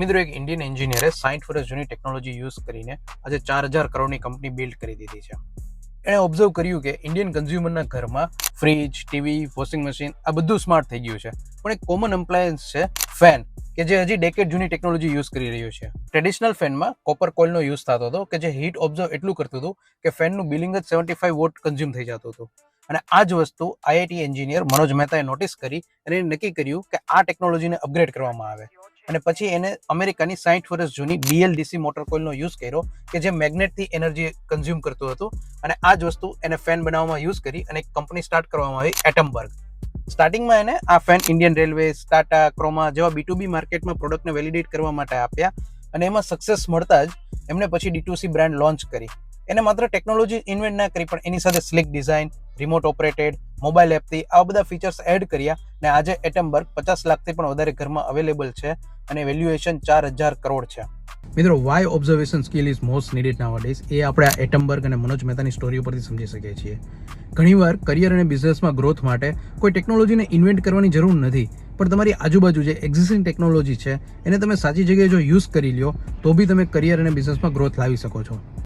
મિત્રો એક ઇન્ડિયન એન્જિનિયરે 60 વર્ષ જૂની ટેકનોલોજી યુઝ કરીને આજે 4000 કરોડની કંપની બિલ્ડ કરી દીધી છે. એણે ઓબ્ઝર્વ કર્યું કે ઇન્ડિયન કન્ઝ્યુમરના ઘરમાં ફ્રીજ, ટીવી, વોશિંગ મશીન આ બધું સ્માર્ટ થઈ ગયું છે, પણ એક કોમન એપ્લાયન્સ છે ફેન, કે જે હજી ડેકેડ જૂની ટેકનોલોજી યુઝ કરી રહ્યું છે. ટ્રેડિશનલ ફેનમાં કોપર કોઇલનો યુઝ થતો હતો કે જે હીટ ઓબ્ઝર્વ એટલું કરતું હતું કે ફેનનું બિલિંગ જ 75 વોટ કન્ઝ્યુમ થઈ જતું હતું. અને આ જ વસ્તુ આઈઆઈટી એન્જિનિયર મનોજ મહેતાએ નોટિસ કરી અને નક્કી કર્યું કે આ ટેકનોલોજીને અપગ્રેડ કરવામાં આવે. અને પછી એને અમેરિકાની 60 વર્ષ જૂની BLDC મોટર કોઇલનો યુઝ કર્યો કે જે મેગ્નેટથી એનર્જી કન્ઝ્યુમ કરતું હતું. અને આ જ વસ્તુ એને ફેન બનાવવામાં યુઝ કરી અને એક કંપની સ્ટાર્ટ કરવામાં આવી, એટમબર્ગ. સ્ટાર્ટિંગમાં એને આ fan Indian railways, Tata, Croma જેવા B2B માર્કેટમાં પ્રોડક્ટને વેલિડેટ કરવા માટે આપ્યા અને એમાં સક્સેસ મળતા જ એમને પછી D2C બ્રાન્ડ લોન્ચ કરી. એને માત્ર ટેકનોલોજી ઇન્વેન્ટ ના કરી, પણ એની સાથે slick design, remote operated, mobile એપથી આવા બધા ફીચર્સ એડ કર્યા અને આજે એટમબર્ગ 50 લાખથી પણ વધારે ઘરમાં અવેલેબલ છે અને વેલ્યુએશન 4000 કરોડ છે. મિત્રો, why observation skill is most needed nowadays એ આપણે આ એટમબર્ગ અને મનોજ મહેતાની સ્ટોરી ઉપરથી સમજી શકીએ છીએ. ઘણીવાર કરિયર અને બિઝનેસમાં ગ્રોથ માટે કોઈ ટેકનોલોજીને ઇન્વેન્ટ કરવાની જરૂર નથી, પણ તમારી આજુબાજુ જે એક્ઝિસ્ટિંગ ટેકનોલોજી છે એને તમે સાચી જગ્યાએ જો યુઝ કરી લ્યો તો બી તમે કરિયર અને બિઝનેસમાં ગ્રોથ લાવી શકો છો.